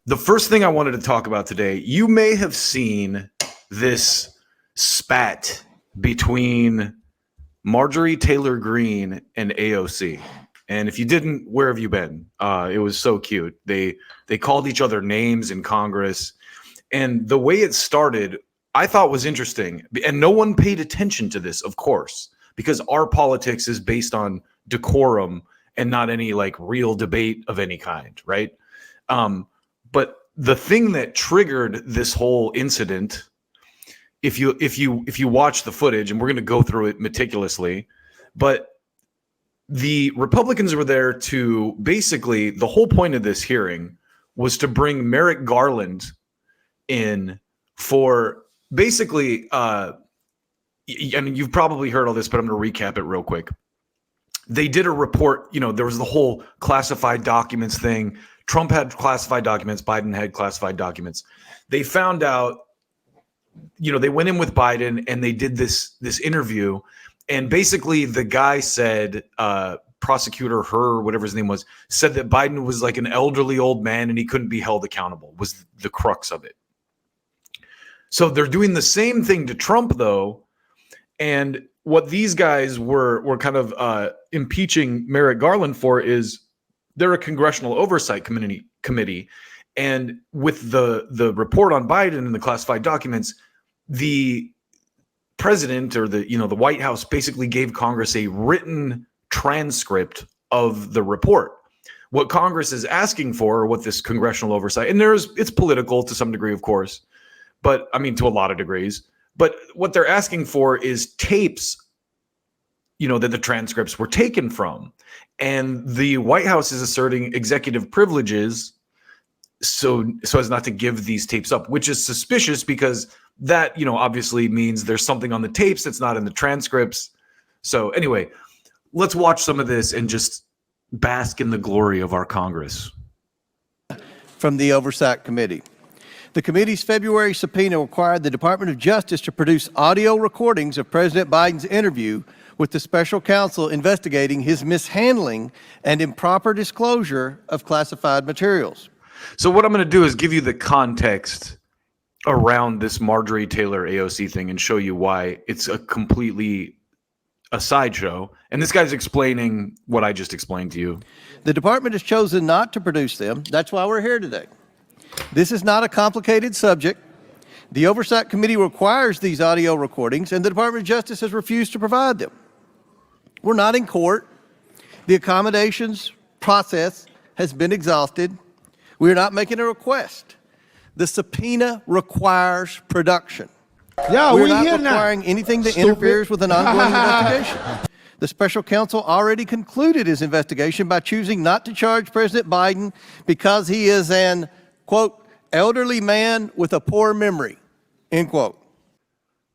the first thing I wanted to talk about today, you may have seen this spat between Marjorie Taylor Greene and AOC. And if you didn't, where have you been? It was so cute. They called each other names in Congress. And the way it started, I thought was interesting. And no one paid attention to this, of course, because our politics is based on decorum and not any like real debate of any kind, right? But the thing that triggered this whole incident, if you watch the footage, and we're going to go through it meticulously, but the Republicans were there to basically, the whole point of this hearing was to bring Merrick Garland in for basically, I mean, you've probably heard all this, but I'm going to recap it real quick. They did a report, there was the whole classified documents thing. Trump had classified documents, Biden had classified documents. They found out, they went in with Biden and they did this interview. And basically the guy said, prosecutor Herr, whatever his name was, said that Biden was like an elderly old man and he couldn't be held accountable, was the crux of it. So they're doing the same thing to Trump, though. And what these guys were kind of impeaching Merrick Garland for is they're a congressional oversight committee. And with the report on Biden and the classified documents, the president or the White House basically gave Congress a written transcript of the report. What Congress is asking for, or what this congressional oversight, and it's political to some degree, of course, but I mean, to a lot of degrees, but what they're asking for is tapes, that the transcripts were taken from. And the White House is asserting executive privileges so as not to give these tapes up, which is suspicious because that, obviously means there's something on the tapes that's not in the transcripts. So anyway, let's watch some of this and just bask in the glory of our Congress. From the Oversight Committee. The committee's February subpoena required the Department of Justice to produce audio recordings of President Biden's interview with the special counsel investigating his mishandling and improper disclosure of classified materials. So what I'm going to do is give you the context around this Marjorie Taylor AOC thing and show you why it's a sideshow. And this guy's explaining what I just explained to you. The department has chosen not to produce them. That's why we're here today. This is not a complicated subject. The Oversight Committee requires these audio recordings, and the Department of Justice has refused to provide them. We're not in court. The accommodations process has been exhausted. We are not making a request. The subpoena requires production. Yeah, we're we not here requiring now. anything that Stupid. interferes with an ongoing investigation. The special counsel already concluded his investigation by choosing not to charge President Biden because he is an, quote, elderly man with a poor memory, end quote.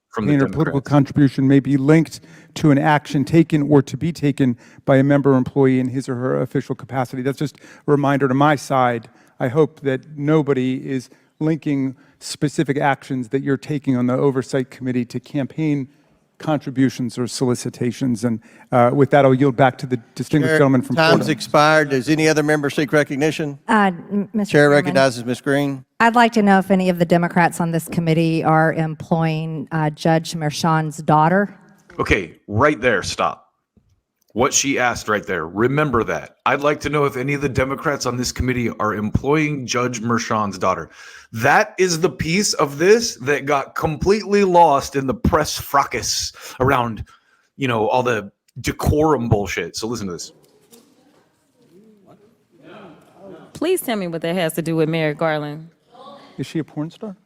From the Democrats. Political contribution may be linked to an action taken or to be taken by a member or employee in his or her official capacity. That's just a reminder to my side. I hope that nobody is linking specific actions that you're taking on the Oversight Committee to campaign contributions or solicitations. And with that, I'll yield back to the distinguished gentleman from Florida. Time's expired. Does any other member seek recognition? Mr. Chair Chairman, recognizes Ms. Green. I'd like to know if any of the Democrats on this committee are employing Judge Merchan's daughter. Okay, right there, stop. What she asked right there, remember that. I'd like to know if any of the Democrats on this committee are employing Judge Merchan's daughter. That is the piece of this that got completely lost in the press fracas around, all the decorum bullshit. So listen to this. Please tell me what that has to do with Merrick Garland. Is she a porn star?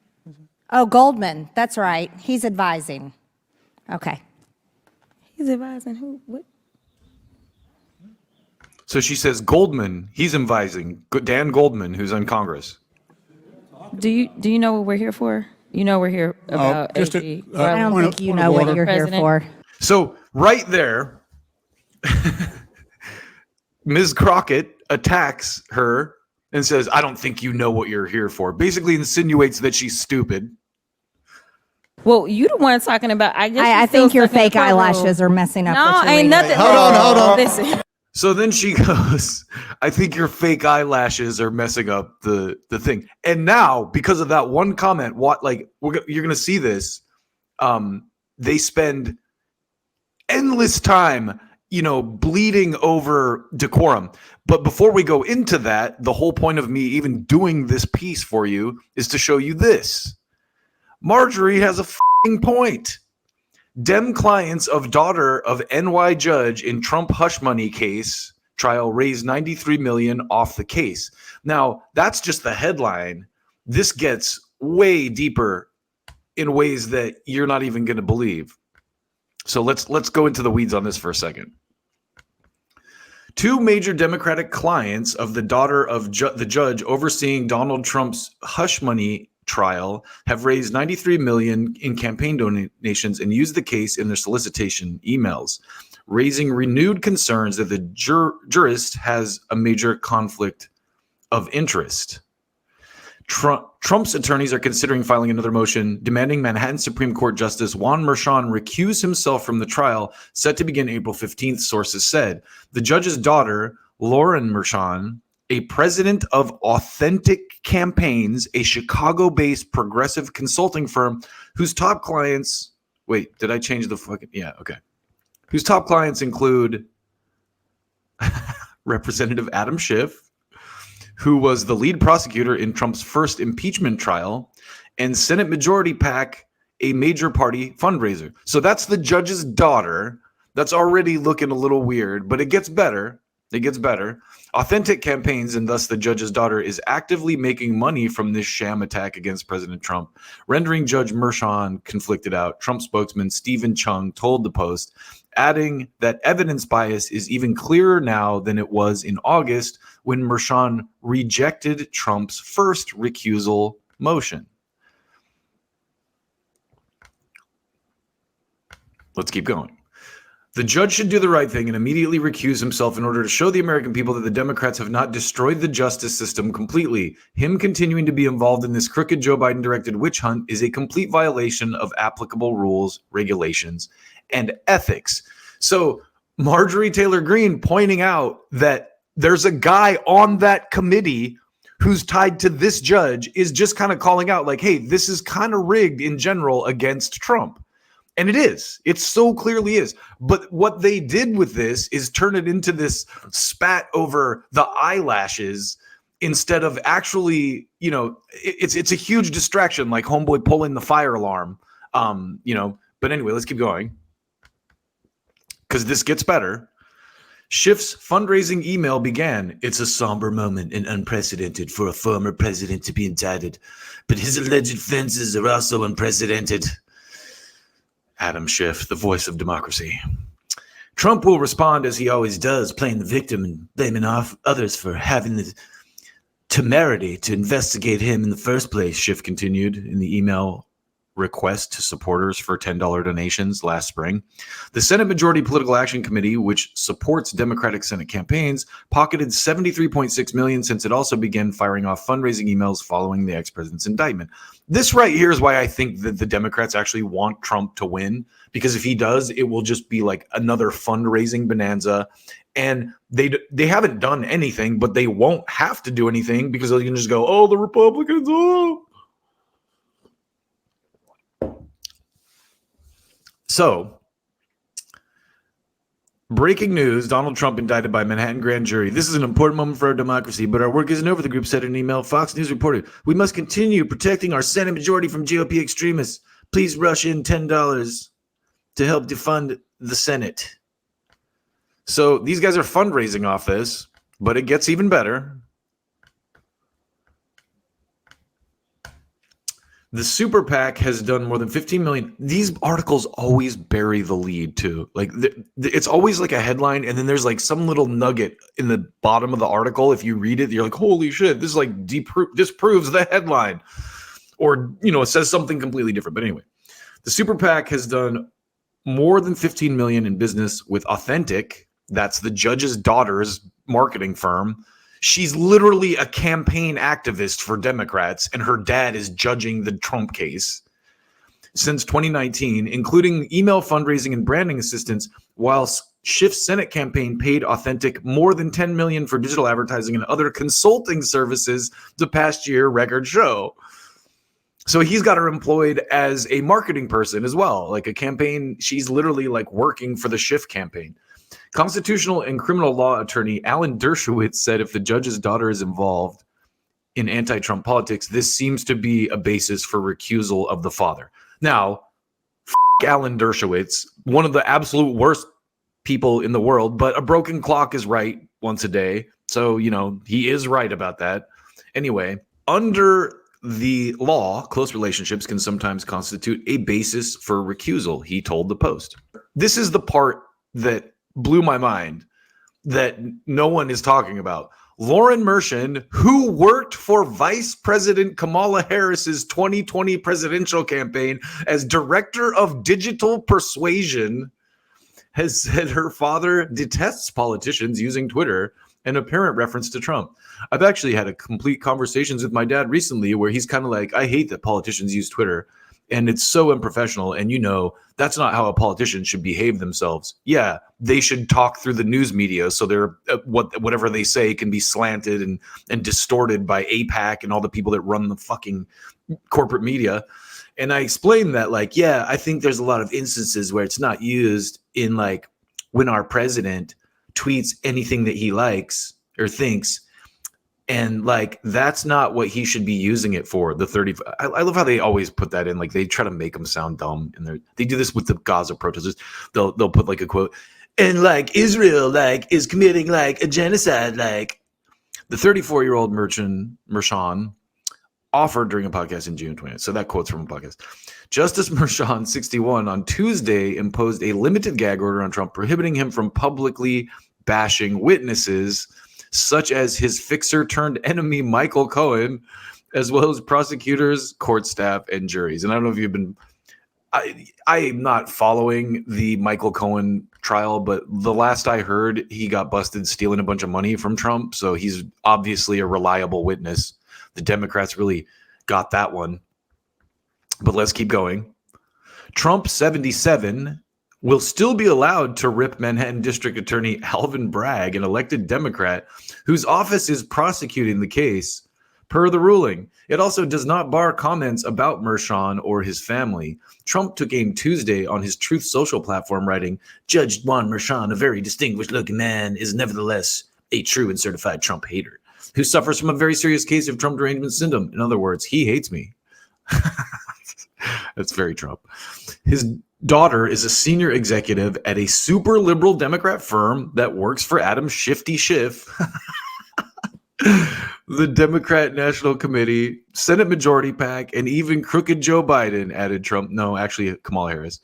Oh, Goldman. That's right. He's advising. Okay. He's advising who? What? So she says Goldman, he's advising Dan Goldman, who's in Congress. Do you know what we're here for? We're here about just AG. I don't think you know what you're here for. So right there, Ms. Crockett attacks her and says, I don't think you know what you're here for. Basically insinuates that she's stupid. Well, you the one talking about. I think your fake eyelashes are messing up. No, what you're ain't reading. nothing. Hold on. Listen. So then she goes, I think your fake eyelashes are messing up the thing. And now, because of that one comment, you're going to see this. They spend endless time, bleeding over decorum. But before we go into that, the whole point of me even doing this piece for you is to show you this. Marjorie has a f***ing point. Dem clients of daughter of NY judge in Trump hush money case trial raised $93 million off the case. Now, that's just the headline. This gets way deeper in ways that you're not even going to believe. So let's go into the weeds on this for a second. Two major Democratic clients of the daughter of the judge overseeing Donald Trump's hush money trial have raised $93 million in campaign donations and used the case in their solicitation emails, raising renewed concerns that the jurist has a major conflict of interest. Trump's attorneys are considering filing another motion demanding Manhattan Supreme Court Justice Juan Merchan recuse himself from the trial set to begin April 15th, sources said. The judge's daughter, Lauren Merchan, a president of Authentic Campaigns, a Chicago-based progressive consulting firm whose top clients... Wait, did I change the fucking... Yeah, okay. Whose top clients include Representative Adam Schiff, who was the lead prosecutor in Trump's first impeachment trial, and Senate Majority PAC, a major party fundraiser. So that's the judge's daughter. That's already looking a little weird, but it gets better. It gets better. Authentic Campaigns, and thus the judge's daughter, is actively making money from this sham attack against President Trump, rendering Judge Merchan conflicted out. Trump spokesman Stephen Chung told the Post, adding that evidence bias is even clearer now than it was in August when Merchan rejected Trump's first recusal motion. Let's keep going. The judge should do the right thing and immediately recuse himself in order to show the American people that the Democrats have not destroyed the justice system completely. Him continuing to be involved in this crooked Joe Biden-directed witch hunt is a complete violation of applicable rules, regulations, and ethics. So Marjorie Taylor Greene pointing out that there's a guy on that committee who's tied to this judge is just kind of calling out like, hey, this is kind of rigged in general against Trump. And it is. It so clearly is. But what they did with this is turn it into this spat over the eyelashes instead of actually, it's a huge distraction, like homeboy pulling the fire alarm. But anyway, let's keep going because this gets better. Schiff's fundraising email began. It's a somber moment and unprecedented for a former president to be indicted, but his alleged offenses are also unprecedented. Adam Schiff, the voice of democracy. Trump will respond as he always does, playing the victim and blaming off others for having the temerity to investigate him in the first place, Schiff continued in the email request to supporters for $10 donations last spring. The Senate Majority Political Action Committee, which supports Democratic Senate campaigns, pocketed $73.6 million since it also began firing off fundraising emails following the ex-president's indictment. This right here is why I think that the Democrats actually want Trump to win, because if he does, it will just be like another fundraising bonanza. And they haven't done anything, but they won't have to do anything because they can just go, oh, the Republicans, oh. So, breaking news, Donald Trump indicted by Manhattan grand jury. This is an important moment for our democracy, but our work isn't over, the group said in an email. Fox News reported, we must continue protecting our Senate majority from GOP extremists. Please rush in $10 to help defund the Senate. So these guys are fundraising off this, but it gets even better. The super PAC has done more than 15 million. These articles always bury the lead too. Like it's always like a headline, and then there's like some little nugget in the bottom of the article. If you read it, you're like, holy shit, this is like disproves the headline. Or, it says something completely different. But anyway, the super PAC has done more than 15 million in business with Authentic. That's the judge's daughter's marketing firm. She's literally a campaign activist for Democrats, and her dad is judging the Trump case. Since 2019, including email fundraising and branding assistance, while Schiff's Senate campaign paid Authentic more than $10 million for digital advertising and other consulting services the past year, records show. So he's got her employed as a marketing person as well, like a campaign. She's literally like working for the Schiff campaign. Constitutional and criminal law attorney Alan Dershowitz said if the judge's daughter is involved in anti-Trump politics, this seems to be a basis for recusal of the father. Now, Alan Dershowitz, one of the absolute worst people in the world, but a broken clock is right once a day. So, you know, he is right about that. Anyway, under the law, close relationships can sometimes constitute a basis for recusal, he told the Post. This is the part that blew my mind that no one is talking about. Lauren Mershon, who worked for Vice President Kamala Harris's 2020 presidential campaign as Director of Digital Persuasion, has said her father detests politicians using Twitter, an apparent reference to Trump. I've actually had a complete conversations with my dad recently where he's kind of like, I hate that politicians use Twitter and it's so unprofessional. And you know, that's not how a politician should behave themselves. Yeah, they should talk through the news media so they're whatever they say can be slanted and distorted by AIPAC and all the people that run the fucking corporate media. And I explained that, like, yeah, I think there's a lot of instances where it's not used in, like, when our president tweets anything that he likes or thinks. And, like, that's not what he should be using it for. The 30. I love how they always put that in. Like, they try to make them sound dumb. And they do this with the Gaza protesters. They'll put, like, a quote. And, like, Israel, like, is committing, like, a genocide. Like, the 34-year-old Mershon offered during a podcast in June 20th. So that quote's from a podcast. Justice Mershon, 61, on Tuesday imposed a limited gag order on Trump, prohibiting him from publicly bashing witnesses such as his fixer-turned-enemy Michael Cohen, as well as prosecutors, court staff, and juries. And I don't know if you've been... I'm not following the Michael Cohen trial, but the last I heard, he got busted stealing a bunch of money from Trump, so he's obviously a reliable witness. The Democrats really got that one. But let's keep going. Trump, 77, will still be allowed to rip Manhattan District Attorney Alvin Bragg, an elected Democrat, whose office is prosecuting the case, per the ruling. It also does not bar comments about Mershon or his family. Trump took aim Tuesday on his Truth Social platform, writing, Judge Juan Mershon, a very distinguished-looking man, is nevertheless a true and certified Trump hater, who suffers from a very serious case of Trump derangement syndrome. In other words, he hates me. That's very Trump. His daughter is a senior executive at a super liberal Democrat firm that works for Adam Shifty Schiff, the Democrat National Committee, Senate Majority PAC, and even crooked Joe Biden, added Trump. No, actually, Kamala Harris,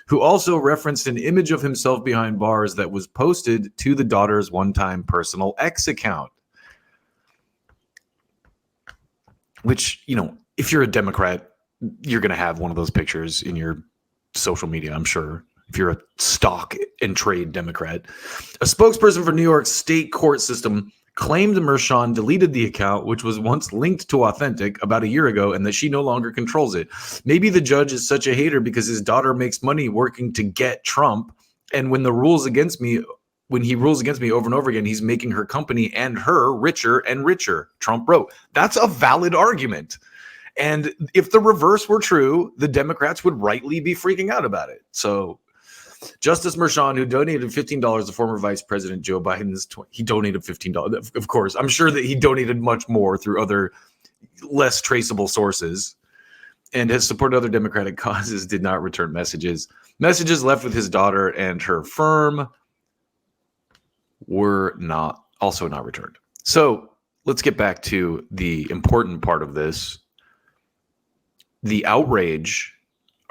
who also referenced an image of himself behind bars that was posted to the daughter's one-time personal X account. Which, you know, if you're a Democrat, you're going to have one of those pictures in your social media, I'm sure, if you're a stock and trade Democrat. A spokesperson for New York's state court system claimed Mershon deleted the account, which was once linked to Authentic about a year ago, and that she no longer controls it. Maybe the judge is such a hater because his daughter makes money working to get Trump, and when he rules against me over and over again, he's making her company and her richer and richer, Trump wrote. That's a valid argument. And if the reverse were true, the Democrats would rightly be freaking out about it. So Justice Mershon, who donated $15 to former Vice President Joe Biden's, he donated $15. Of course, I'm sure that he donated much more through other less traceable sources and has supported other Democratic causes, did not return messages. Messages left with his daughter and her firm were also not returned. So let's get back to the important part of this. The outrage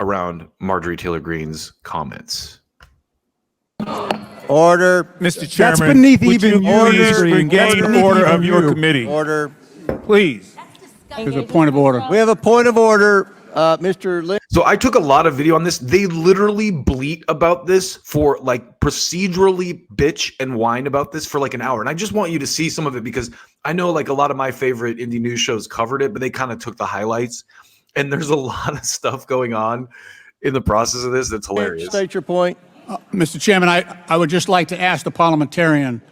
around Marjorie Taylor Greene's comments. Order. Mr. Chairman, That's beneath would even you your please screen. regain That's beneath order even of your you. committee? Order. Please. There's a point of order. We have a point of order, Mr. Lynn. So I took a lot of video on this. They literally bleat about this for like procedurally bitch and whine about this for like an hour. And I just want you to see some of it because I know like a lot of my favorite indie news shows covered it, but they kind of took the highlights. And there's a lot of stuff going on in the process of this that's hilarious. State your point. Mr. Chairman, I would just like to ask the parliamentarian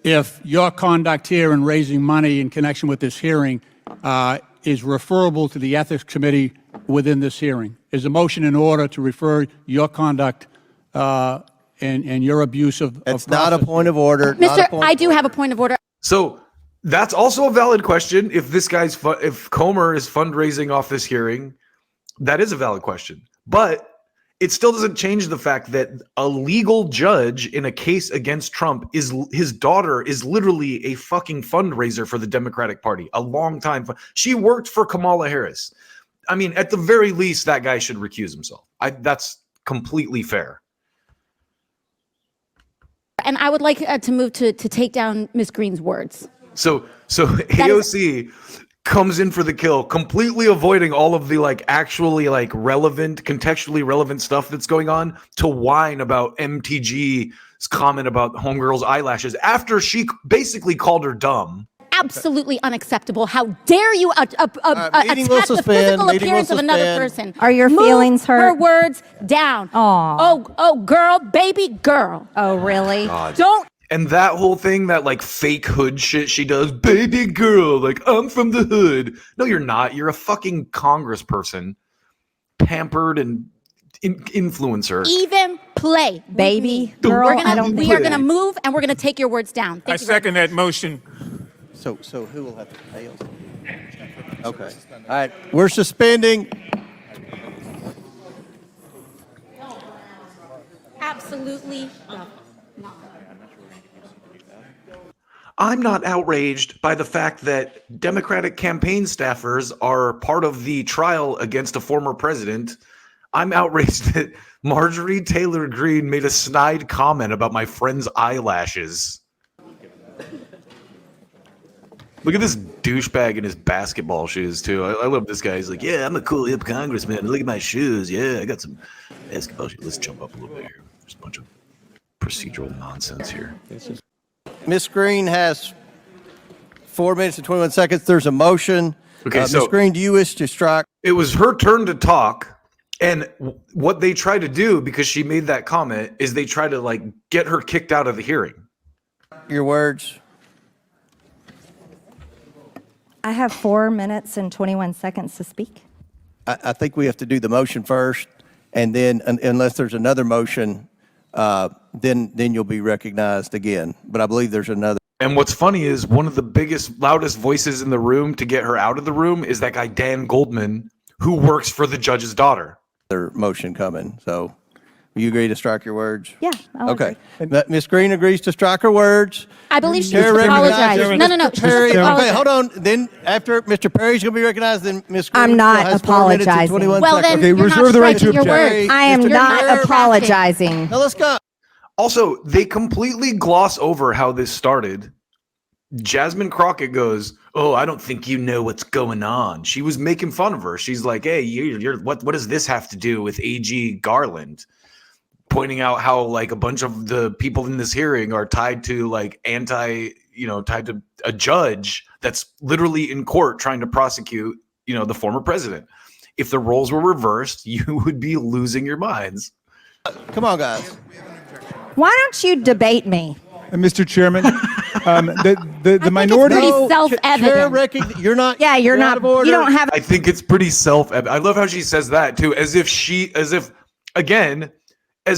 if your conduct here in raising money in connection with this hearing is referable to the Ethics Committee within this hearing. Is a motion in order to refer your conduct and your abuse of It's not a process? point of order. I do have a point of order. So that's also a valid question. If this guy's if Comer is fundraising off this hearing, that is a valid question. But it still doesn't change the fact that a legal judge in a case against Trump his daughter is literally a fucking fundraiser for the Democratic Party. A long time. She worked for Kamala Harris. I mean, at the very least, that guy should recuse himself. That's completely fair. And I would like to move to take down Ms. Greene's words. So AOC comes in for the kill, completely avoiding all of the actually relevant, contextually relevant stuff that's going on to whine about MTG's comment about Homegirl's eyelashes after she basically called her dumb. Absolutely unacceptable. How dare you attack the physical appearance of another person? Are your Move feelings hurt? her words down. Aw. Oh, girl, baby girl. Oh, really? Don't. And that whole thing, that fake hood shit she does, baby girl, I'm from the hood. No, you're not. You're a fucking congressperson, pampered and influencer. Even play, Baby with me. girl, We are gonna move, and we're gonna take your words down. I second that motion. So who will have to pay us? Okay. All right. We're suspending. Absolutely. I'm not outraged by the fact that Democratic campaign staffers are part of the trial against a former president. I'm outraged that Marjorie Taylor Greene made a snide comment about my friend's eyelashes. Look at this douchebag in his basketball shoes, too. I love this guy. He's like, yeah, I'm a cool hip congressman. Look at my shoes. Yeah, I got some basketball shoes. Let's jump up a little bit here. There's a bunch of procedural nonsense here. Ms. Greene has 4 minutes and 21 seconds. There's a motion. Okay, Ms. so Greene, do you wish to strike? it was her turn to talk. And what they try to do, because she made that comment, is they try to get her kicked out of the hearing. Your words. I have 4 minutes and 21 seconds to speak. I think we have to do the motion first, and then unless there's another motion, then you'll be recognized again. But I believe there's another. And what's funny is one of the biggest, loudest voices in the room to get her out of the room is that guy Dan Goldman, who works for the judge's daughter. Motion coming. So you agree to strike your words? Yeah. I'll Okay. agree. Ms. Greene agrees to strike her words. I believe she Chair needs to recognizes apologize. No. She Perry. needs to apologize. Okay, hold on. Then after Mr. Perry's going to be recognized, then Ms. Greene I'm not has 4 minutes and apologizing. 21 Well, seconds. then Okay, you're reserve not the right to striking your object. words. I am Mr. not Chair, apologizing. Now let's go. Also, they completely gloss over how this started. Jasmine Crockett goes, "Oh, I don't think you know what's going on." She was making fun of her. She's like, "Hey, you're what does this have to do with AG Garland?" Pointing out how a bunch of the people in this hearing are tied to tied to a judge that's literally in court trying to prosecute, the former president. If the roles were reversed, you would be losing your minds. Come on, guys. Why don't you debate me? Mr. Chairman, the It's minority. pretty self-evident. You're not. Yeah, you're not. out of order. You don't have. I think it's pretty self-evident. I love how she says that too, as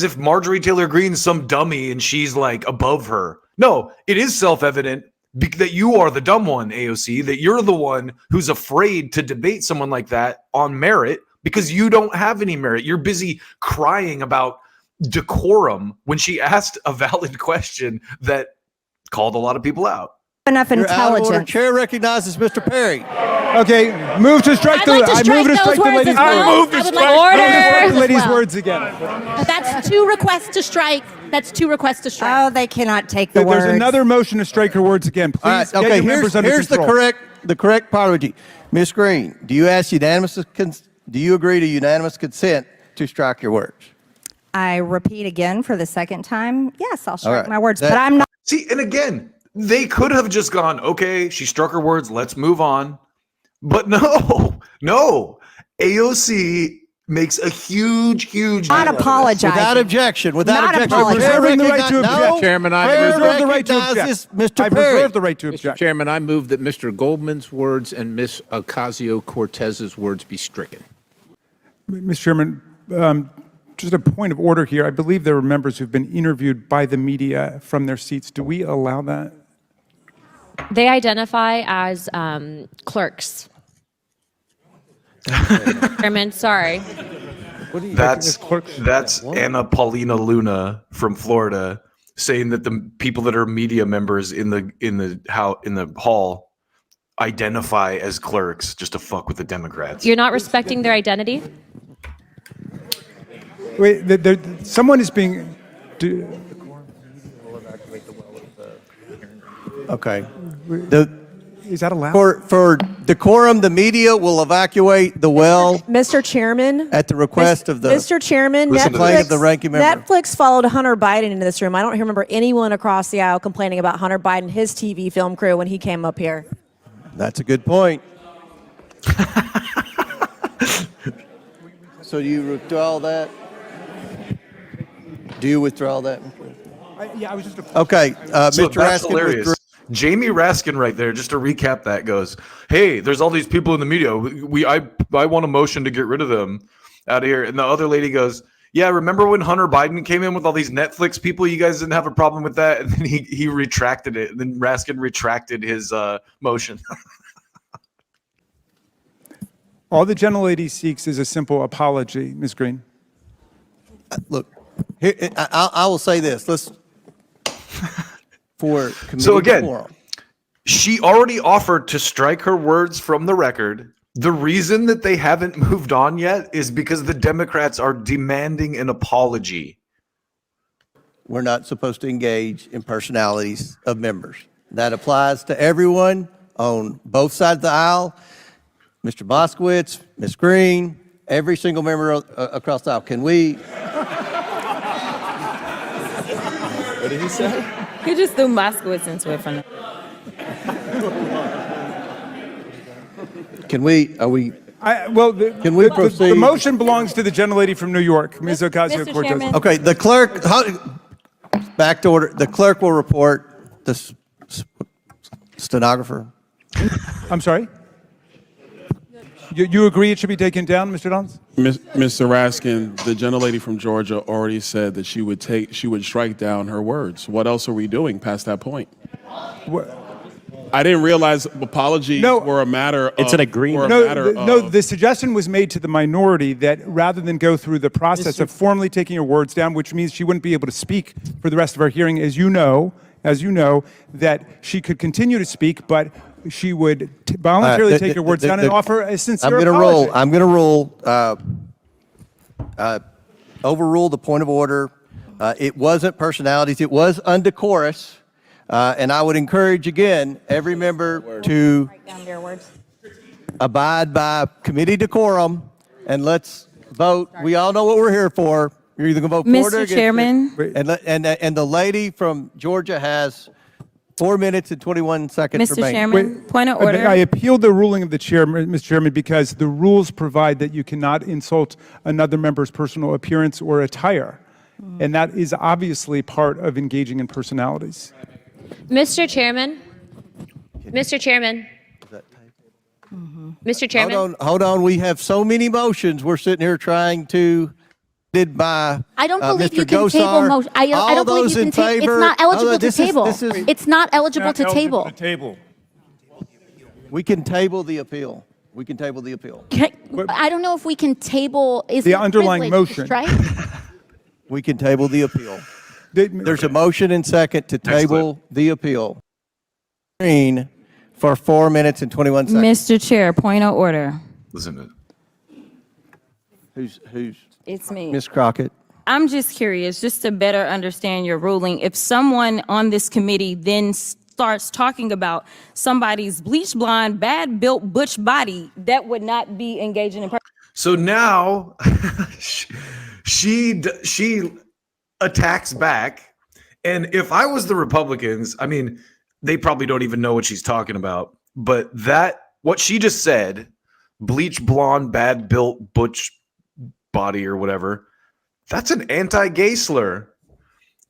if Marjorie Taylor Greene's some dummy and she's above her. No, it is self-evident that you are the dumb one, AOC, that you're the one who's afraid to debate someone like that on merit because you don't have any merit. You're busy crying about decorum when she asked a valid question that called a lot of people out. Enough You're out of order. intelligence. Chair recognizes Mr. Perry. Okay, move to strike I'd like to strike those words as lady's well. words. I would Move like to strike order. the lady's as well. words again. That's 2 requests to strike. That's 2 requests to strike. Oh, they cannot take the There's words. another motion to strike her words again. Please All right. get Okay. your members under Here's the control. correct parliamentary. Ms. Greene, do you agree to unanimous consent to strike your words? I repeat again for the second time. Yes, I'll strike right. my words, That- but I'm not. See, and again, they could have just gone, okay, she struck her words, let's move on. But no. AOC makes a huge Not apologize. Without objection, without Not objection. apologize. Chair Reserving the right to recognize- object. No, Chairman, I Chair reserve the right to recognizes object. Mr. I Perry. reserve the right to Mr. object. Chairman, I move that Mr. Goldman's words and Ms. Ocasio-Cortez's words be stricken. Mr. Chairman, just a point of order here. I believe there were members who've been interviewed by the media from their seats. Do we allow that? They identify as clerks. Chairman, sorry. That's Anna Paulina Luna from Florida saying that the people that are media members in the hall identify as clerks just to fuck with the Democrats. You're not respecting their identity? Wait, someone is being. Okay. Is that allowed? For decorum, the media will evacuate the well Mr. Chairman. at the request of the Mr. Chairman, complaint of the ranking member. Netflix followed Hunter Biden into this room. I don't remember anyone across the aisle complaining about Hunter Biden, his TV film crew, when he came up here. That's a good point. So do you withdraw that? Do you withdraw that? Yeah, I was just. Okay, So Mr. that's Raskin hilarious. withdrew. Jamie Raskin right there, just to recap that, goes, hey, there's all these people in the media. I want a motion to get rid of them out of here. And the other lady goes, yeah, remember when Hunter Biden came in with all these Netflix people? You guys didn't have a problem with that? And then he retracted it. And then Raskin retracted his motion. All the gentlelady seeks is a simple apology, Ms. Greene. Look, here, I will say this. Let's for committee So again, decorum. she already offered to strike her words from the record. The reason that they haven't moved on yet is because the Democrats are demanding an apology. We're not supposed to engage in personalities of members. That applies to everyone on both sides of the aisle. Mr. Moskowitz, Ms. Greene, every single member across the aisle. Can we? What did he say? He just threw Moskowitz into it from. Can we? Are we? Can we proceed? The motion belongs to the gentlelady from New York, Ms. Ocasio-Cortez. Chairman. Okay, the clerk. Back to order. The clerk will report. The stenographer. I'm sorry? You agree it should be taken down, Mr. Dons? Mr. Raskin, the gentlelady from Georgia already said that she would strike down her words. What else are we doing past that point? I didn't realize apologies were a matter of... It's an agreement. No, the suggestion was made to the minority that rather than go through the process of formally taking her words down, which means she wouldn't be able to speak for the rest of our hearing, as you know, that she could continue to speak, but she would voluntarily take her words down and offer a sincere apology. I'm going to overrule the point of order. It wasn't personalities. It was undecorous. And I would encourage, again, every member to abide by committee decorum, and let's vote. We all know what we're here for. You're either going to vote for it or Mr. against it. Chairman. And the lady from Georgia has 4 minutes and 21 seconds Mr. remaining. Chairman, point of order. I appealed the ruling of the chair, Mr. Chairman, because the rules provide that you cannot insult another member's personal appearance or attire. And that is obviously part of engaging in personalities. Mr. Chairman. Mr. Chairman. Mr. Chairman. Hold on. We have so many motions. We're sitting here trying to... by I don't believe Mr. you can table Gosar. motion. I All don't believe those you in can table. It's favor? not eligible to This is- table. this is- It's not eligible to table. We can table the appeal. We can table the appeal. I don't know if we can table. Is The it underlying privilege to motion. strike? We can table the appeal. There's a motion and second to table the appeal. Green for 4 minutes and 21 seconds. Mr. Chair, point of order. Listen to Who's It's me. Ms. Crockett? I'm just curious, just to better understand your ruling. If someone on this committee then starts talking about somebody's bleach blonde, bad built butch body, that would not be engaging in. So now she attacks back. And if I was the Republicans, I mean, they probably don't even know what she's talking about. But what she just said, bleach blonde, bad built butch body or whatever. That's an anti-gay slur.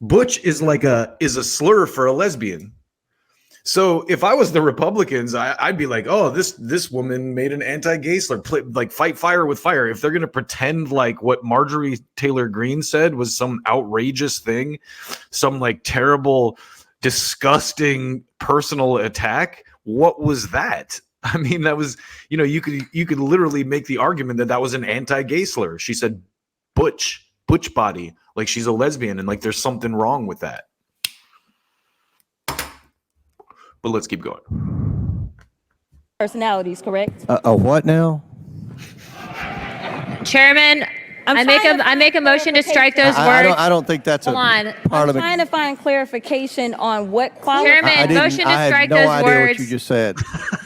Butch is a slur for a lesbian. So if I was the Republicans, I'd be like, oh, this woman made an anti-gay slur. Fight fire with fire. If they're going to pretend like what Marjorie Taylor Greene said was some outrageous thing, some like terrible, disgusting personal attack, what was that? I mean, that was, you could literally make the argument that was an anti-gay slur. She said butch body, like she's a lesbian, and like there's something wrong with that. But let's keep going. Personalities, correct? A what now? Chairman, I make a motion to strike those words. I don't think that's Hold on. I'm Parliament. trying to find clarification on what qualifies. Chairman, motion to I strike had no those idea words. what you just said.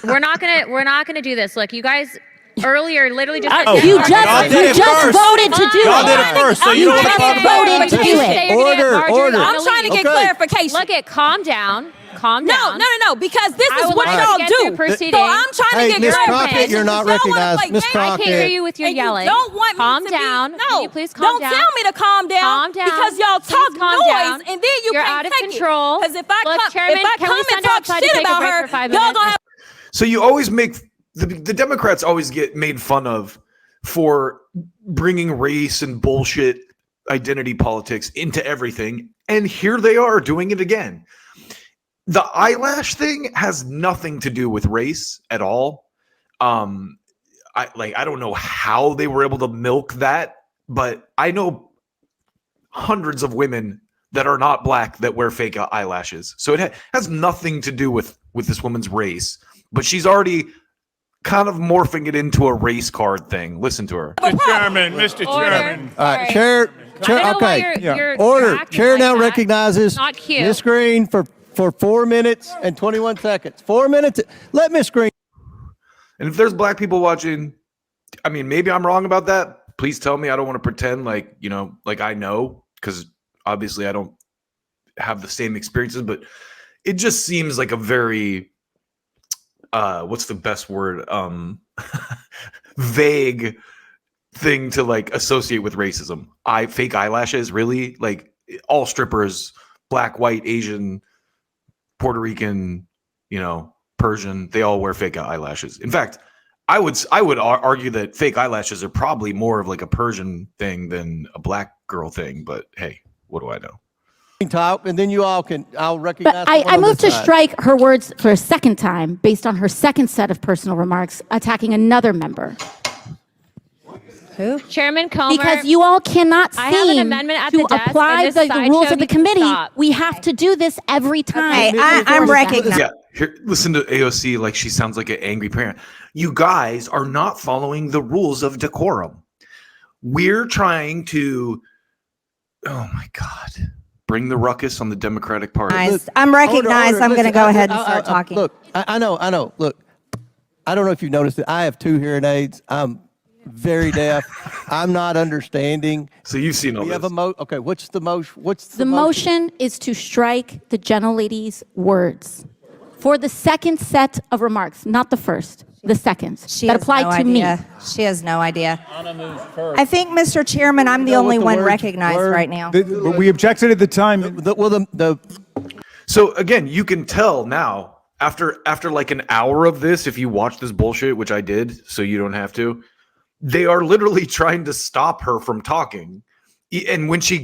We're not gonna do this. Look, you guys earlier literally just You just voted to do Y'all did it. it first, so you You don't just wanna voted to do it. Order. I'm trying to get clarification. Look at calm down. Calm down. No, because this I is would what like to y'all get do. through proceeding. So I'm trying to get Miss clarification. Crockett, you're not Y'all wanna recognized. play Miss games? I can't hear Crockett. you with your And yelling. You don't want calm me to down. Be, Can you please calm down? Don't tell me to calm down. Calm down. Because y'all Please talk calm noise, down. and then you You're can't out of take control. Because if I Look, come, Chairman, if I can come we and send talk outside to shit take a about break her, for 5 y'all minutes? gonna have. So you always make the Democrats always get made fun of for bringing race and bullshit identity politics into everything, and here they are doing it again. The eyelash thing has nothing to do with race at all. I don't know how they were able to milk that, but I know hundreds of women that are not black that wear fake eyelashes. So it has nothing to do with this woman's race, but she's already kind of morphing it into a race card thing. Listen to her. Mr. Chairman. All right, Chair. Okay. Order. Chair now recognizes Not cute. Miss Greene for 4 minutes and 21 seconds. 4 minutes. Let Miss Greene. And if there's black people watching, I mean, maybe I'm wrong about that. Please tell me. I don't want to pretend like I know, because obviously I don't have the same experiences, but it just seems like a very, what's the best word? Vague thing to like associate with racism. Fake eyelashes, really? Like all strippers, black, white, Asian, Puerto Rican, Persian, they all wear fake eyelashes. In fact, I would argue that fake eyelashes are probably more of like a Persian thing than a black girl thing, but hey, what do I know? Talk, and then I'll recognize. But I moved to strike her words for a second time based on her second set of personal remarks attacking another member. Who? Chairman Comer. Because you all cannot I have an seem amendment at to the desk, apply and this the sideshow rules of the needs to committee. stop. We have to do this every time. Okay, I'm recognizing. Yeah, here, listen to AOC like she sounds like an angry parent. You guys are not following the rules of decorum. We're trying to, oh my God, bring the ruckus on the Democratic Party. I'm recognized. I'm going to Listen, go ahead and start talking. Look, I know. Look, I don't know if you've noticed it. I have 2 hearing aids. I'm very deaf. I'm not understanding. So you've seen all We this. have a okay, what's the motion? What's The motion is to strike the gentlelady's words for the second set of remarks, not the first, the second. She that has applied no to idea. me. She has no idea. I think, Mr. Chairman, I'm the know what only the one words recognized were? right now. But we objected at the time. So again, you can tell now after like an hour of this, if you watch this bullshit, which I did, so you don't have to, they are literally trying to stop her from talking. And when she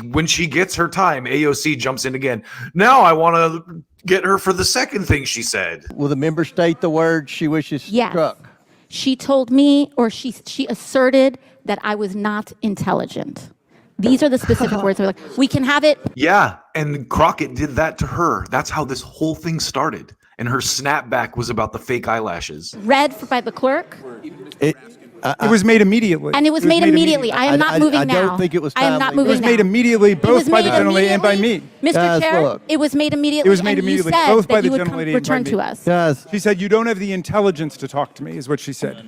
gets her time, AOC jumps in again. Now I want to get her for the second thing she said. Will the member state the word she wishes struck? She told me, or she asserted that I was not intelligent. These are the specific words. We're like, we can have it. Yeah, and Crockett did that to her. That's how this whole thing started. And her snapback was about the fake eyelashes. Read by the clerk. It was made immediately. And it was made immediately. I am not moving now. I don't think it was I am not timely. moving It was now. made immediately, It both was by the made gentlelady and by me. Mr. Guys, Chair, look. it was made immediately. It was made and immediately, you said both by that the you would gentlelady and by return me. to us. Guys, She said, "You don't have the intelligence to talk to me," is what she said.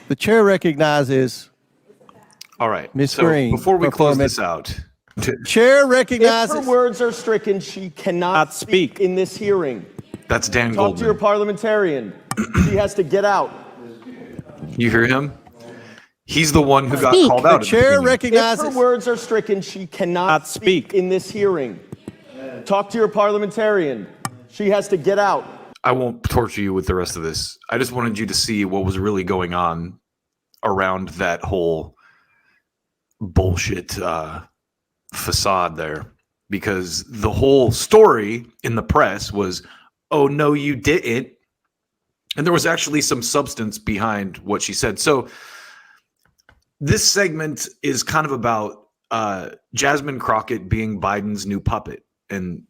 the chair recognizes All right. Miss so Greene, before we close performance. this out, chair If recognizes. her words are stricken, she cannot speak in this hearing. that's Dan Talk to your Goldman. parliamentarian. She has to get out. You hear him? He's the one who got Speak. called The out. at the chair beginning. If recognizes. her words are stricken, she cannot speak in this hearing. Talk to your parliamentarian. She has to get out. I won't torture you with the rest of this. I just wanted you to see what was really going on around that whole bullshit facade there. Because the whole story in the press was, oh, no, you didn't. And there was actually some substance behind what she said. So this segment is kind of about Jasmine Crockett being Biden's new puppet. And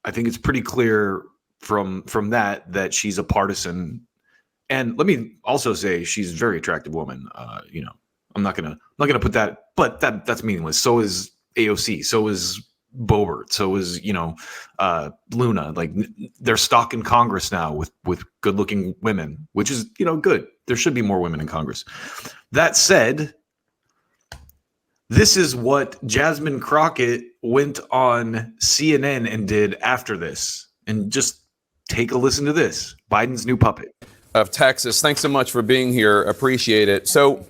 I think it's pretty clear from that she's a partisan. And let me also say she's a very attractive woman. I'm not gonna put that, but that's meaningless. So is AOC. So is Boebert. So is Luna. Like they're stock in Congress now with good looking women, which is good. There should be more women in Congress. That said, this is what Jasmine Crockett went on CNN and did after this. And just take a listen to this. Biden's new puppet. Of Texas. Thanks so much for being here. Appreciate it. So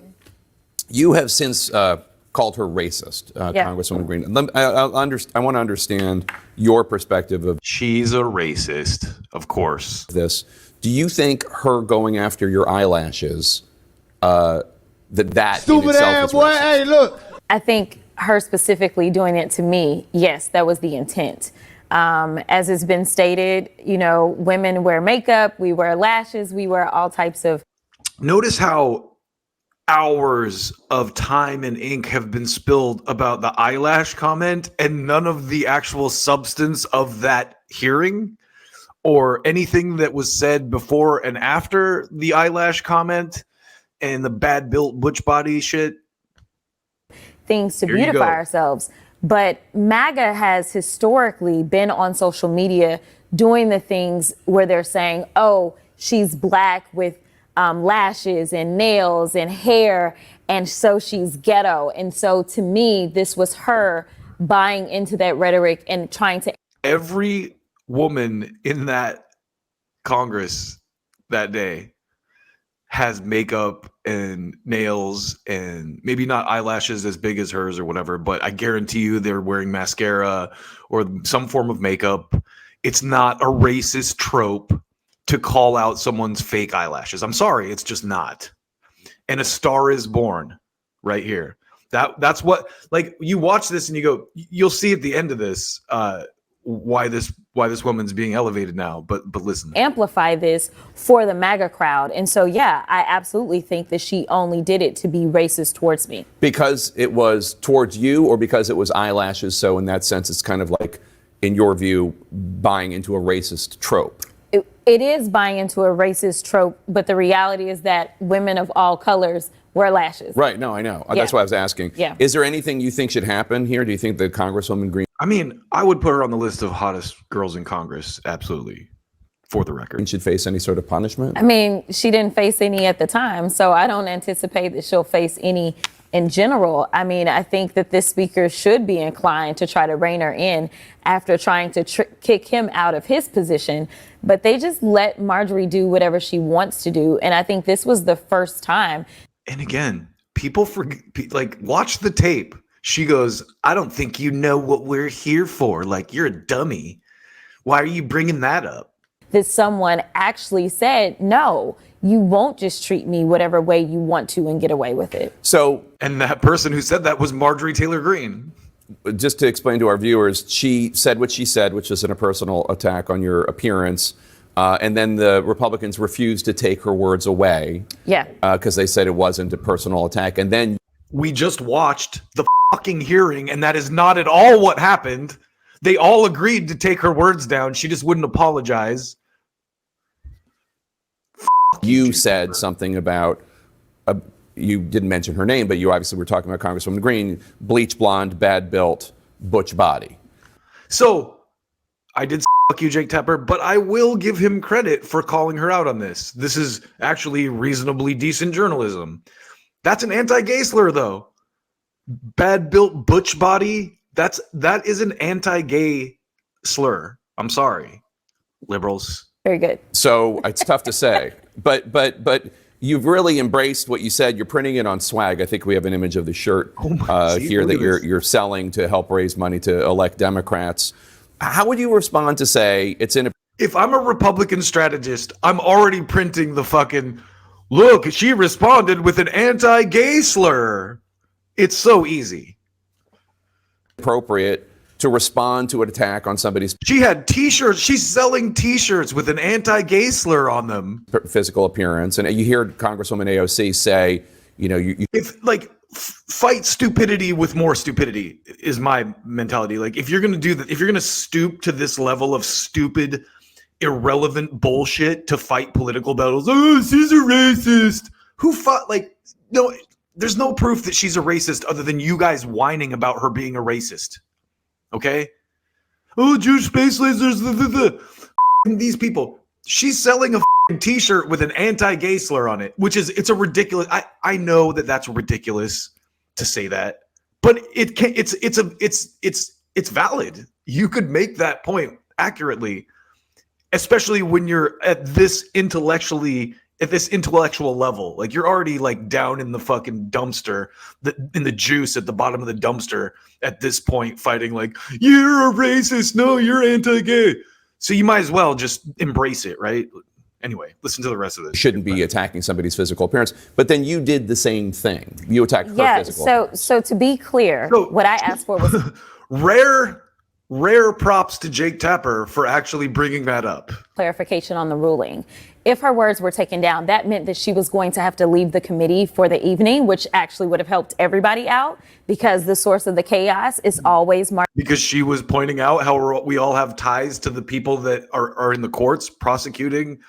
you have since called her racist, Congresswoman Greene. I want to understand your perspective of. She's a racist, of course. This. Do you think her going after your eyelashes, that Stupid ass boy. Hey, look. I think her specifically doing it to me, yes, that was the intent. As has been stated, women wear makeup, we wear lashes, we wear all types of. Notice how hours of time and ink have been spilled about the eyelash comment and none of the actual substance of that hearing or anything that was said before and after the eyelash comment and the bad built butch body shit. Things to beautify ourselves. But MAGA has historically been on social media doing the things where they're saying, oh, she's black with lashes and nails and hair, and so she's ghetto. And so to me, this was her buying into that rhetoric and trying to. Every woman in that Congress that day has makeup and nails and maybe not eyelashes as big as hers or whatever, but I guarantee you they're wearing mascara or some form of makeup. It's not a racist trope to call out someone's fake eyelashes. I'm sorry, it's just not. And A Star Is Born right here. That's what, like, you watch this and you go, you'll see at the end of this why this woman's being elevated now, but listen. Amplify this for the MAGA crowd. And so, yeah, I absolutely think that she only did it to be racist towards me. Because it was towards you or because it was eyelashes? So in that sense, it's kind of like, in your view, buying into a racist trope. It is buying into a racist trope, but the reality is that women of all colors wear lashes. Right. No, I know. That's why I was asking. Yeah. Is there anything you think should happen here? Do you think that Congresswoman Greene? I mean, I would put her on the list of hottest girls in Congress. Absolutely. For the record. Should face any sort of punishment? I mean, she didn't face any at the time, so I don't anticipate that she'll face any in general. I mean, I think that this speaker should be inclined to try to rein her in after trying to kick him out of his position. But they just let Marjorie do whatever she wants to do. And I think this was the first time. And again, people forget, like, watch the tape. She goes, I don't think you know what we're here for. Like, you're a dummy. Why are you bringing that up? That someone actually said, no, you won't just treat me whatever way you want to and get away with it. So, and that person who said that was Marjorie Taylor Greene. Just to explain to our viewers, she said what she said, which is a personal attack on your appearance. And then the Republicans refused to take her words away. Yeah. Because they said it wasn't a personal attack. And then we just watched the fucking hearing, and that is not at all what happened. They all agreed to take her words down. She just wouldn't apologize. You said something about, you didn't mention her name, but you obviously were talking about Congresswoman Greene, bleach blonde, bad built, butch body. So I did fuck you, Jake Tapper, but I will give him credit for calling her out on this. This is actually reasonably decent journalism. That's an anti-gay slur, though. Bad built butch body. That is an anti-gay slur. I'm sorry, liberals. Very good. So it's tough to say, but you've really embraced what you said. You're printing it on swag. I think we have an image of the shirt here that you're selling to help raise money to elect Democrats. How would you respond to say it's in a... If I'm a Republican strategist, I'm already printing the fucking, look, she responded with an anti-gay slur. It's so easy. Appropriate to respond to an attack on somebody's... She had t-shirts. She's selling t-shirts with an anti-gay slur on them. Physical appearance. And you hear Congresswoman AOC say, you know, if like fight stupidity with more stupidity is my mentality. Like if you're going to do that, if you're going to stoop to this level of stupid, irrelevant bullshit to fight political battles, oh, she's a racist. Who fought? Like, no, there's no proof that she's a racist other than you guys whining about her being a racist. Okay? Oh, Jewish space lasers, these people. She's selling a t-shirt with an anti-gay slur on it, which is, it's a ridiculous, I know that that's ridiculous to say that, but it can, it's valid. You could make that point accurately, especially when you're at this intellectual level. Like you're already like down in the fucking dumpster, in the juice at the bottom of the dumpster at this point, fighting like, you're a racist, no, you're anti-gay. So you might as well just embrace it, right? Anyway, listen to the rest of this. shouldn't be attacking somebody's physical appearance. But then you did the same thing. You attacked her physical. So to be clear, what I asked for was rare props to Jake Tapper for actually bringing that up. Clarification on the ruling. If her words were taken down, that meant that she was going to have to leave the committee for the evening, which actually would have helped everybody out because the source of the chaos is always because she was pointing out how we all have ties to the people that are in the courts prosecuting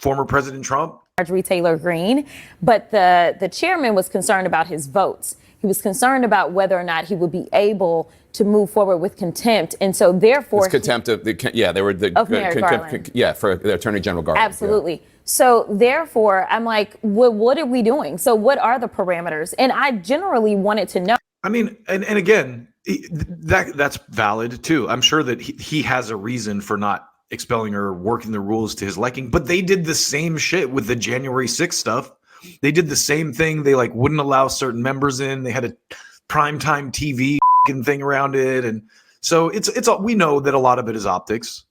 former President Trump. Marjorie Taylor Greene, but the chairman was concerned about his votes. He was concerned about whether or not he would be able to move forward with contempt, and so therefore, it's contempt of the they were the of Merrick Garland. For the Attorney General Garland. Absolutely. Yeah. So therefore, I'm like, what are we doing? So what are the parameters? And I generally wanted to know. I mean, and again, that's valid too. I'm sure that he has a reason for not expelling her, working the rules to his liking. But they did the same shit with the January 6th stuff. They did the same thing. They like wouldn't allow certain members in. They had a primetime TV thing around it, and so it's we know that a lot of it is optics.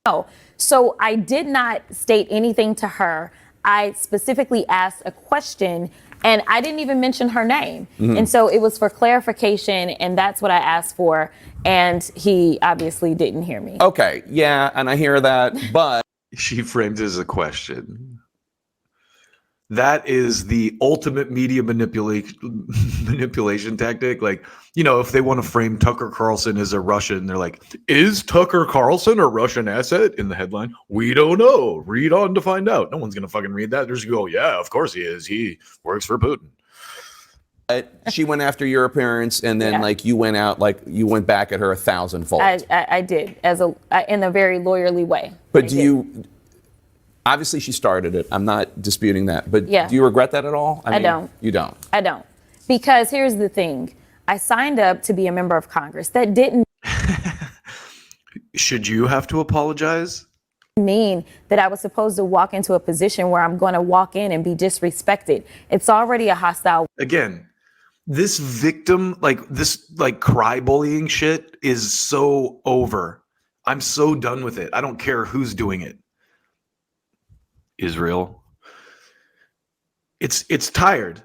Oh, so I did not state anything to her. I specifically asked a question, and I didn't even mention her name. Mm-hmm. And so it was for clarification, and that's what I asked for. And he obviously didn't hear me. Okay, yeah, and I hear that, but she framed it as a question. That is the ultimate media manipulation tactic. Like, you know, if they want to frame Tucker Carlson as a Russian, they're like, is Tucker Carlson a Russian asset? In the headline, we don't know. Read on to find out. No one's going to fucking read that. They're just going to go, yeah, of course he is. He works for Putin. She went after your appearance, and then you went back at her 1,000-fold. I did, in a very lawyerly way. But obviously, she started it. I'm not disputing that. But do you regret that at all? I mean, don't. You don't? I don't. Because here's the thing. I signed up to be a member of Congress. That didn't Should you have to apologize? Mean that I was supposed to walk into a position where I'm going to walk in and be disrespected. It's already a hostile. Again, this victim, cry bullying shit is so over. I'm so done with it. I don't care who's doing it. Israel. It's tired.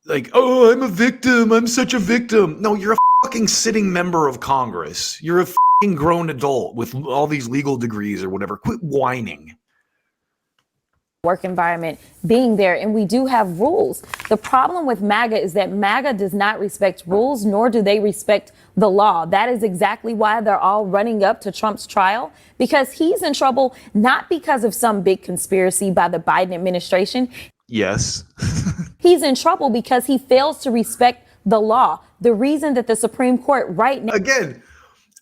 Like, oh, I'm a victim. I'm such a victim. No, you're a fucking sitting member of Congress. You're a fucking grown adult with all these legal degrees or whatever. Quit whining. Work environment being there, and we do have rules. The problem with MAGA is that MAGA does not respect rules, nor do they respect the law. That is exactly why they're all running up to Trump's trial, because he's in trouble, not because of some big conspiracy by the Biden administration. Yes. He's in trouble because he fails to respect the law. The reason that the Supreme Court right now... Again,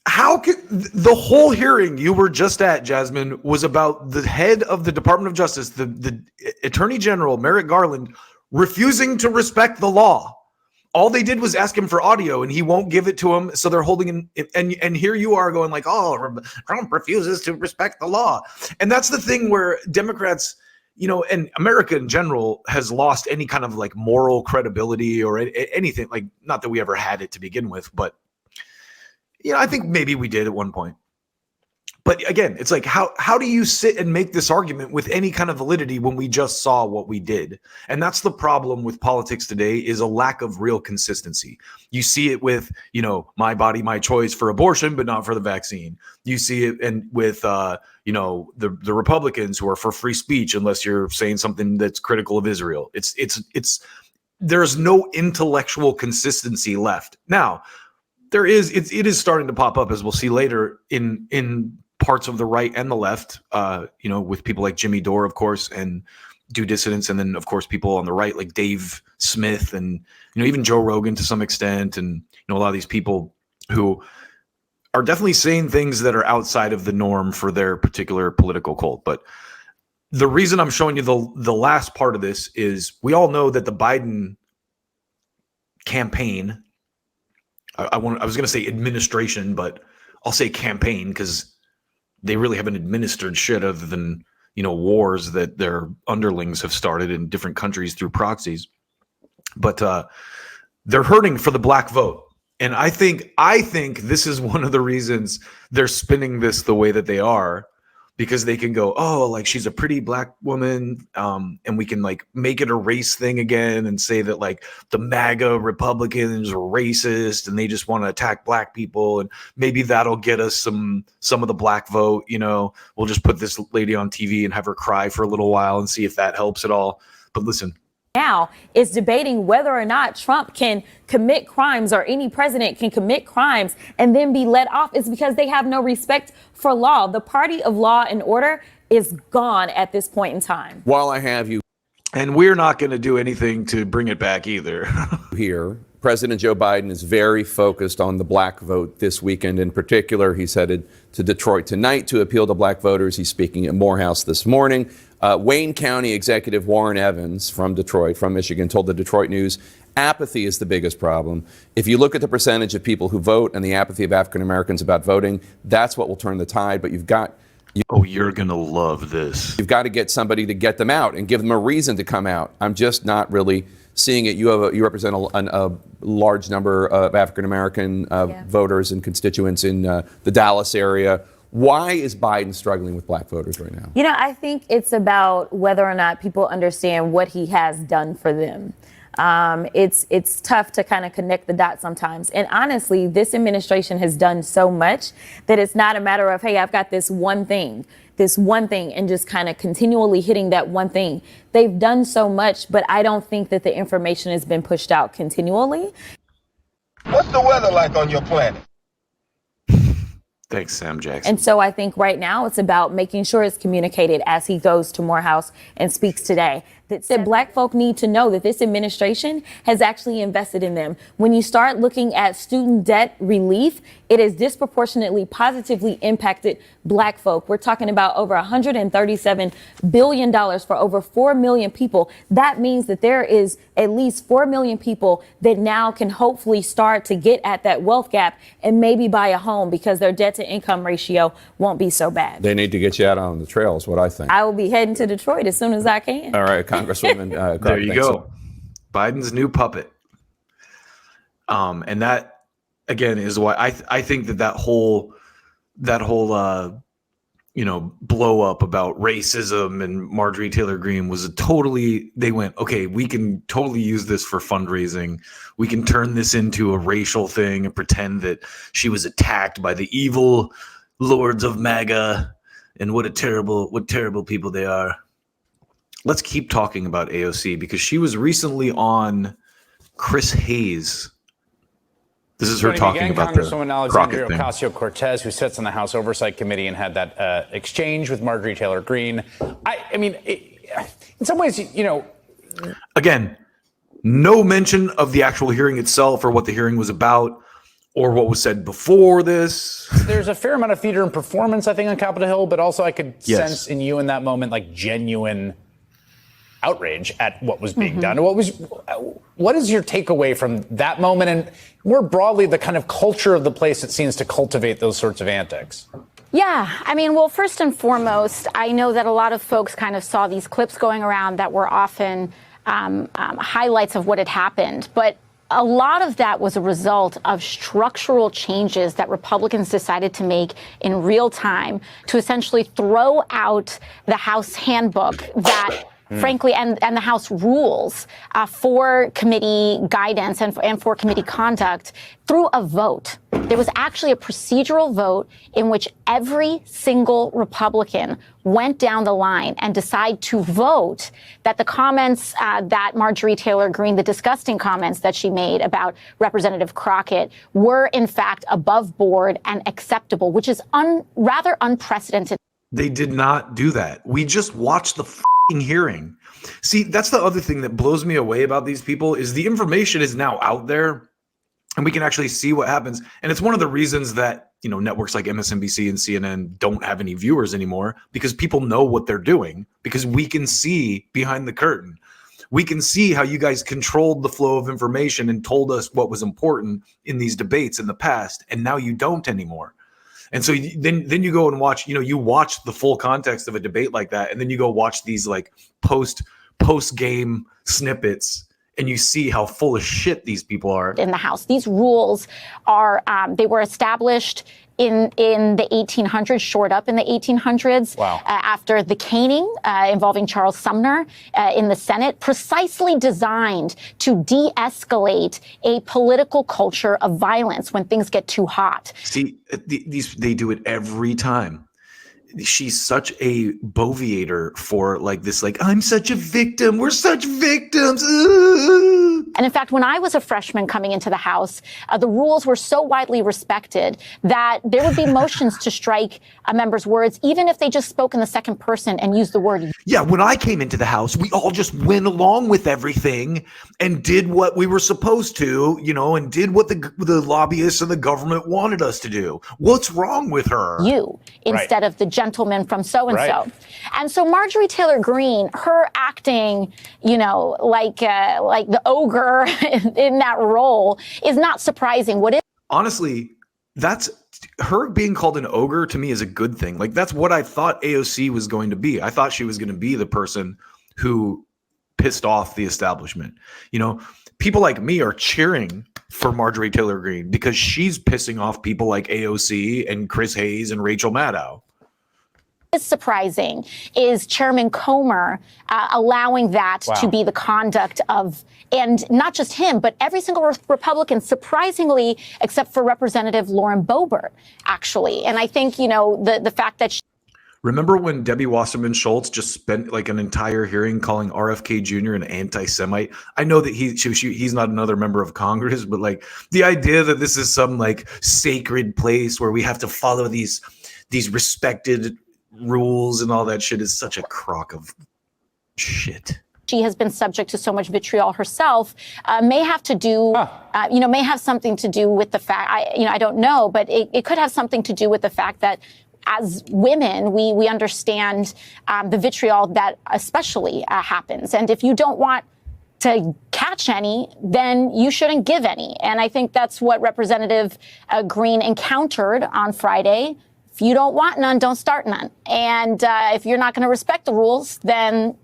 how could the whole hearing you were just at, Jasmine, was about the head of the Department of Justice, the Attorney General, Merrick Garland, refusing to respect the law. All they did was ask him for audio, and he won't give it to him. So they're holding him. And here you are going like, oh, Trump refuses to respect the law. And that's the thing where Democrats, and America in general has lost any kind of like moral credibility or anything. Like, not that we ever had it to begin with, but I think maybe we did at one point. But again, it's like, how do you sit and make this argument with any kind of validity when we just saw what we did? And that's the problem with politics today, is a lack of real consistency. You see it with, my body, my choice for abortion, but not for the vaccine. You see it with, the Republicans who are for free speech unless you're saying something that's critical of Israel. There's no intellectual consistency left. Now, it is starting to pop up, as we'll see later, in parts of the right and the left, with people like Jimmy Dore, of course, and Do Dissidents, and then, of course, people on the right like Dave Smith and, even Joe Rogan to some extent, and, a lot of these people who are definitely saying things that are outside of the norm for their particular political cult. But the reason I'm showing you the last part of this is we all know that the Biden campaign, I was going to say administration, but I'll say campaign because they really haven't administered shit other than, wars that their underlings have started in different countries through proxies. But they're hurting for the black vote. And I think this is one of the reasons they're spinning this the way that they are, because they can go, oh, like, she's a pretty black woman, and we can like make it a race thing again and say that like the MAGA Republicans are racist and they just want to attack black people, and maybe that'll get us some of the black vote. We'll just put this lady on TV and have her cry for a little while and see if that helps at all. But listen. Now is debating whether or not Trump can commit crimes, or any president can commit crimes and then be let off, is because they have no respect for law. The party of law and order is gone at this point in time. While I have you, and we're not going to do anything to bring it back either. Here, President Joe Biden is very focused on the black vote this weekend. In particular, he's headed to Detroit tonight to appeal to black voters. He's speaking at Morehouse this morning. Wayne County Executive Warren Evans from Detroit, from Michigan, told the Detroit News, apathy is the biggest problem. If you look at the percentage of people who vote and the apathy of African Americans about voting, that's what will turn the tide. But you're going to love this. You've got to get somebody to get them out and give them a reason to come out. I'm just not really seeing it. You represent a large number of African American voters and constituents in the Dallas area. Why is Biden struggling with black voters right now? I think it's about whether or not people understand what he has done for them. It's tough to kind of connect the dots sometimes. And honestly, this administration has done so much that it's not a matter of, hey, I've got this one thing, and just kind of continually hitting that one thing. They've done so much, but I don't think that the information has been pushed out continually. What's the weather like on your planet? Thanks, Sam Jackson. And so I think right now it's about making sure it's communicated as he goes to Morehouse and speaks today, that black folk need to know that this administration has actually invested in them. When you start looking at student debt relief, it has disproportionately positively impacted black folk. We're talking about over $137 billion for over 4 million people. That means that there is at least 4 million people that now can hopefully start to get at that wealth gap and maybe buy a home because their debt to income ratio won't be so bad. They need to get you out on the trail, is what I think. I will be heading to Detroit as soon as I can. All right, Congresswoman. There you go. Biden's new puppet. And that, again, is why I think that whole blow up about racism and Marjorie Taylor Greene was they went, okay, we can totally use this for fundraising. We can turn this into a racial thing and pretend that she was attacked by the evil lords of MAGA and what terrible people they are. Let's keep talking about AOC because she was recently on Chris Hayes. This is her talking about the Congresswoman Alexandria Ocasio-Cortez, who sits on the House Oversight Committee and had that exchange with Marjorie Taylor Greene. I mean, in some ways, Again, no mention of the actual hearing itself or what the hearing was about or what was said before this. There's a fair amount of theater and performance, I think, on Capitol Hill, but also I could sense in you in that moment, like, genuine outrage at what was being done. What is your takeaway from that moment and more broadly the kind of culture of the place that seems to cultivate those sorts of antics? Yeah, I mean, well, first and foremost, I know that a lot of folks kind of saw these clips going around that were often highlights of what had happened. But a lot of that was a result of structural changes that Republicans decided to make in real time to essentially throw out the House handbook that frankly, and the House rules for committee guidance and for committee conduct through a vote. There was actually a procedural vote in which every single Republican went down the line and decided to vote that the comments that Marjorie Taylor Greene, the disgusting comments that she made about Representative Crockett, were in fact above board and acceptable, which is rather unprecedented. They did not do that. We just watched the hearing. See, that's the other thing that blows me away about these people is the information is now out there and we can actually see what happens. And it's one of the reasons that, you know, networks like MSNBC and CNN don't have any viewers anymore, because people know what they're doing, because we can see behind the curtain. We can see how you guys controlled the flow of information and told us what was important in these debates in the past, and now you don't anymore. And so then you go and watch, you watch the full context of a debate like that, and then you go watch these like post game snippets, and you see how full of shit these people are. In the House, these rules are they were established in the 1800s, shored up in the 1800s, after the caning involving Charles Sumner in the Senate, precisely designed to de-escalate a political culture of violence when things get too hot. See, they do it every time. She's such a boviator for like this, like, I'm such a victim. We're such victims. And in fact, when I was a freshman coming into the House, the rules were so widely respected that there would be motions to strike a member's words, even if they just spoke in the second person and used the word. Yeah, when I came into the House, we all just went along with everything and did what we were supposed to, and did what the lobbyists and the government wanted us to do. What's wrong with her? Instead of the gentleman from so-and-so. And so Marjorie Taylor Greene, her acting, like the ogre in that role is not surprising. Honestly, that's her being called an ogre to me is a good thing. Like, that's what I thought AOC was going to be. I thought she was going to be the person who pissed off the establishment. People like me are cheering for Marjorie Taylor Greene because she's pissing off people like AOC and Chris Hayes and Rachel Maddow. Is surprising is Chairman Comer allowing that to be the conduct of, and not just him, but every single Republican, surprisingly, except for Representative Lauren Boebert, actually. And I think, the fact that Remember when Debbie Wasserman Schultz just spent like an entire hearing calling RFK Jr. an anti-Semite? I know that he's not another member of Congress, but like the idea that this is some like sacred place where we have to follow these respected rules and all that shit is such a crock of shit. She has been subject to so much vitriol herself, may have to do, may have something to do with the fact, I don't know, but it could have something to do with the fact that as women, we understand the vitriol that especially happens. And if you don't want to catch any, then you shouldn't give any. And I think that's what Representative Greene encountered on Friday. If you don't want none, don't start none. And if you're not going to respect the rules, then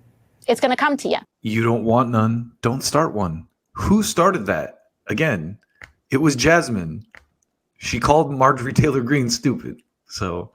it's going to come to you. You don't want none, don't start one. Who started that? Again, it was Jasmine. She called Marjorie Taylor Greene stupid. So